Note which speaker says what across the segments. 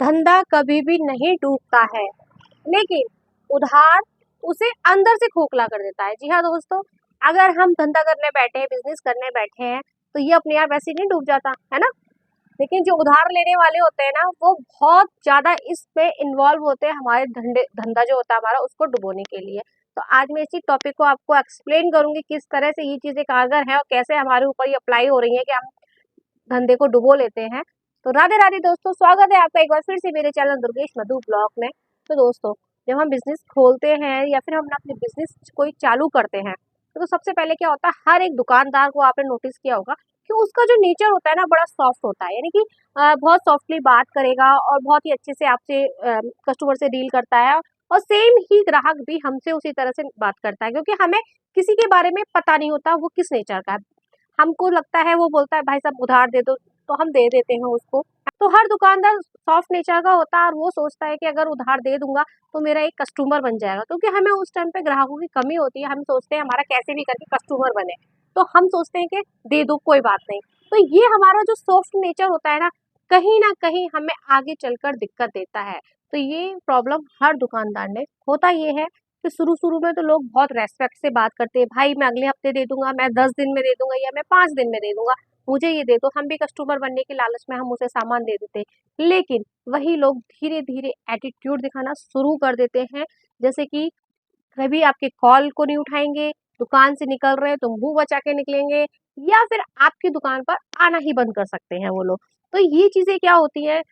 Speaker 1: धंधा कभी भी नहीं डूबता है, लेकिन उधार उसे अंदर से खोखला कर देता है। जी हाँ दोस्तों, अगर हम धंधा करने बैठे हैं, बिजनेस करने बैठे हैं, तो ये अपने आप ऐसे नहीं डूब जाता है ना। लेकिन जो उधार लेने वाले होते हैं ना, वो बहुत ज्यादा इसमें इन्वॉल्व होते हैं हमारे धंधा जो होता है हमारा, उसको डुबोने के लिए। तो आज मैं इसी टॉपिक को आपको एक्सप्लेन करूंगी किस तरह से ये चीजें कारगर हैं और कैसे हमारे ऊपर ये अप्लाई हो रही है कि हम धंधे को डुबो लेते हैं। तो राधे राधे दोस्तों, स्वागत है आपका एक बार फिर से मेरे चैनल दुर्गेश मधु ब्लॉग में। तो दोस्तों, जब हम बिजनेस खोलते हैं या फिर हम अपने बिजनेस कोई चालू करते हैं, तो सबसे पहले क्या होता है, हर एक दुकानदार को आपने नोटिस किया होगा कि उसका जो नेचर होता है ना, बड़ा सॉफ्ट होता है। यानी कि बहुत सॉफ्टली बात करेगा और बहुत ही अच्छे से आपसे कस्टमर से डील करता है। और सेम ही ग्राहक भी हमसे उसी तरह से बात करता है, क्योंकि हमें किसी के बारे में पता नहीं होता वो किस नेचर का है। हमको लगता है वो बोलता है भाई साहब उधार दे दो, तो हम दे देते हैं उसको। तो हर दुकानदार सॉफ्ट नेचर का होता है और वो सोचता है कि अगर उधार दे दूंगा तो मेरा एक कस्टमर बन जाएगा, क्योंकि हमें उस टाइम पे ग्राहकों की कमी होती है। हम सोचते हैं हमारा कैसे भी करके कस्टमर बने, तो हम सोचते हैं कि दे दो कोई बात नहीं। तो ये हमारा जो सॉफ्ट नेचर होता है ना कहीं हमें आगे चलकर दिक्कत देता है। तो ये प्रॉब्लम हर दुकानदार ने होता ये है कि शुरू-शुरू में तो लोग बहुत रेस्पेक्ट से बात करते हैं, भाई मैं अगले हफ्ते दे दूँगा, मैं 10 दिन में दे दूँगा या मैं 5 दिन में दे दूँगा, मुझे ये दे दो। हम भी कस्टमर बनने के लालच में हम उसे सामान दे देते हैं। लेकिन वही लोग धीरे-धीरे एटीट्यूड दिखाना शुरू कर देते हैं, जैसे कि कभी आपके कॉल को नहीं उठाएँगे, दुकान से निकल रहे हैं तो मुँह बचा के निकलेंगे, या फिर आपकी दुकान पर आना ही बंद कर सकते हैं वो लोग। तो ये चीज़ें क्या होती हैं,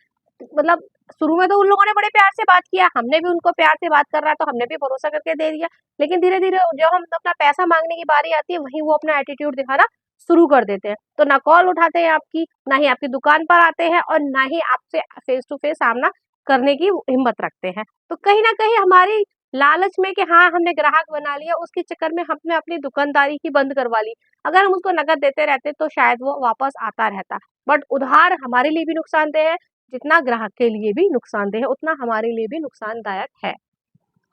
Speaker 1: मतलब शुरू में तो उन लोगों ने बड़े प्यार से बात किया, हमने भी उनको प्यार से बात कर रहा है तो हमने भी भरोसा करके दे दिया। लेकिन धीरे-धीरे जब हम अपना पैसा माँगने की बारी आती है, वहीं वो अपना एटीट्यूड दिखाना शुरू कर देते हैं। तो ना कॉल उठाते हैं आपकी, ना ही आपकी दुकान पर आते हैं और ना ही आपसे फेस टू फेस सामना करने की हिम्मत रखते हैं। तो कहीं न कहीं हमारी लालच में कि हाँ, हमने ग्राहक बना लिया, उसके चक्कर में हमने अपनी दुकानदारी ही बंद करवा ली। अगर हम उसको नकद देते रहते तो शायद वो वापस आता रहता। बट उधार हमारे लिए भी नुकसानदेह है, जितना ग्राहक के लिए भी नुकसानदेह है, उतना हमारे लिए भी नुकसानदायक है।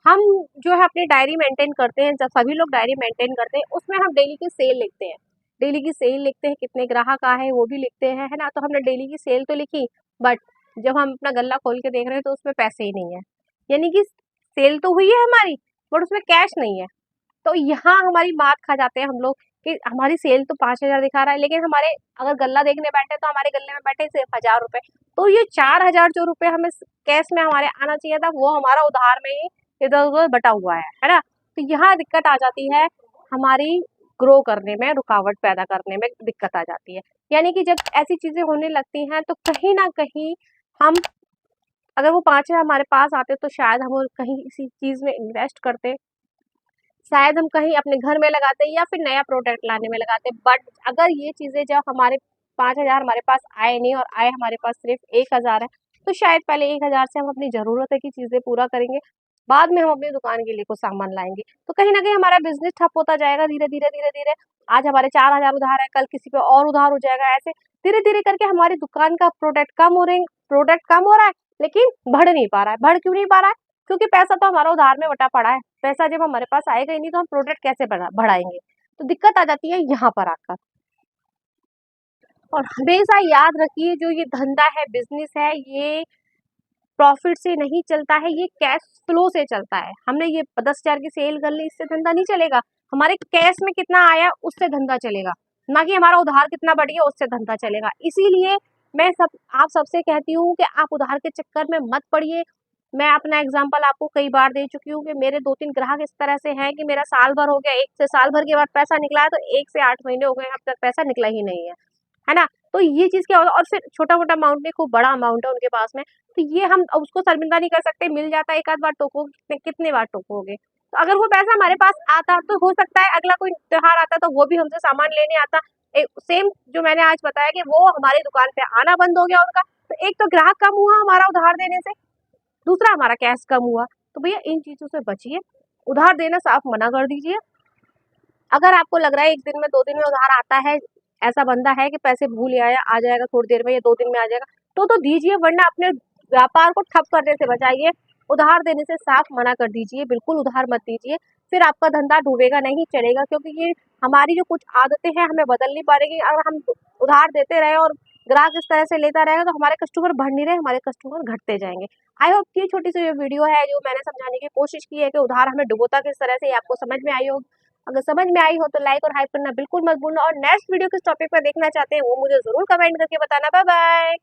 Speaker 1: हम जो है अपनी डायरी मेंटेन करते हैं, जब सभी लोग डायरी मेंटेन करते हैं, उसमें हम डेली की सेल लिखते हैं। डेली की सेल लिखते हैं, कितने ग्राहक आए वो भी लिखते हैं, है ना? तो हमने डेली की सेल तो लिखी, बट जब हम अपना गल्ला खोल के देख रहे हैं तो उसमें पैसे ही नहीं है। यानी कि सेल तो हुई है हमारी, बट उसमें कैश नहीं है। तो यहाँ हमारी मात खा जाते हैं हम लोग कि हमारी सेल तो 5,000 दिखा रहा है, लेकिन हमारे अगर गल्ला देखने बैठे तो हमारे गल्ले में बैठे सिर्फ 1,000 रुपए। तो ये 4,000 जो रुपए हमें कैश में हमारे आना चाहिए था, वो हमारा उधार में ही इधर उधर बटा हुआ है ना। तो यहाँ दिक्कत आ जाती है, हमारी ग्रो करने में रुकावट पैदा करने में दिक्कत आ जाती है। यानी कि जब ऐसी चीजें होने लगती हैं तो कहीं ना कहीं हम, अगर वो 5,000 हमारे पास आते तो शायद हम कहीं इसी चीज में इन्वेस्ट करते, शायद हम कहीं अपने घर में लगाते या फिर नया प्रोडक्ट लाने में लगाते। बट अगर ये चीज़ें जब हमारे 5,000 हमारे पास आए नहीं और आए हमारे पास सिर्फ 1,000 है, तो शायद पहले 1,000 से हम अपनी ज़रूरत है की चीज़ें पूरा करेंगे, बाद में हम अपनी दुकान के लिए कुछ सामान लाएँगे। तो कहीं न कहीं हमारा बिज़नेस ठप होता जाएगा धीरे-धीरे, धीरे-धीरे। आज हमारे 4,000 उधार है, कल किसी पे और उधार हो जाएगा। ऐसे धीरे-धीरे करके हमारी दुकान का प्रोडक्ट कम हो रहा है, लेकिन बढ़ नहीं पा रहा है। बढ़ क्यों नहीं पा रहा है? क्योंकि पैसा तो हमारा उधार में बटा पड़ा है। पैसा जब हमारे पास आएगा ही नहीं तो हम प्रोडक्ट कैसे बढ़ाएंगे। तो दिक्कत आ जाती है यहाँ पर आकर। और हमेशा याद रखिए, जो ये धंधा है, बिजनेस है, ये प्रॉफिट से नहीं चलता है, ये कैश फ्लो से चलता है। हमने ये 10,000 की सेल कर ली, इससे धंधा नहीं चलेगा। हमारे कैश में कितना आया उससे धंधा चलेगा, ना कि हमारा उधार कितना बढ़ गया उससे धंधा चलेगा। इसीलिए मैं आप सबसे कहती हूँ कि आप उधार के चक्कर में मत पड़िए। मैं अपना एग्जाम्पल आपको कई बार दे चुकी हूँ कि मेरे 2-3 ग्राहक इस तरह से हैं कि मेरा साल भर हो गया, एक से साल भर के बाद पैसा निकला है, तो 1 से 8 महीने हो गए अब तक पैसा निकला ही नहीं है ना? तो ये चीज़ क्या होगा, और फिर छोटा-मोटा अमाउंट नहीं, खूब बड़ा अमाउंट है उनके पास में, तो ये हम अब उसको शर्मिंदा नहीं कर सकते। मिल जाता है, एक आध बार टोकोगे, कितने बार टोकोगे? तो अगर वो पैसा हमारे पास आता तो हो सकता है अगला कोई त्योहार आता तो वो भी हमसे सामान लेने आता। सेम जो मैंने आज बताया कि वो हमारी दुकान पे आना बंद हो गया उनका, तो एक तो ग्राहक कम हुआ हमारा उधार देने से, दूसरा हमारा कैश कम हुआ। तो भैया इन चीज़ों से बचिए, उधार देना साफ मना कर दीजिए। अगर आपको लग रहा है 1 दिन में 2 दिन में उधार आता है, ऐसा बंदा है कि पैसे भूल आया, आ जाएगा थोड़ी देर में या 2 दिन में आ जाएगा, तो दीजिए, वरना अपने व्यापार को ठप करने से बचाइए। उधार देने से साफ मना कर दीजिए, बिल्कुल उधार मत दीजिए। फिर आपका धंधा डूबेगा नहीं, चलेगा, क्योंकि ये हमारी जो कुछ आदतें हैं हमें बदल नहीं पा रही। अगर हम उधार देते रहे और ग्राहक इस तरह से लेता रहेगा तो हमारे कस्टमर बढ़ नहीं रहे, हमारे कस्टमर घटते जाएंगे। आई होप कि छोटी सी वीडियो है जो मैंने समझाने की कोशिश की है कि उधार हमें डुबोता किस तरह से, आपको समझ में आई होगी। अगर समझ में आई हो तो लाइक और हाइप करना बिल्कुल मत भूलना, और नेक्स्ट वीडियो किस टॉपिक पर देखना चाहते हैं वो मुझे जरूर कमेंट करके बताना। Bye bye.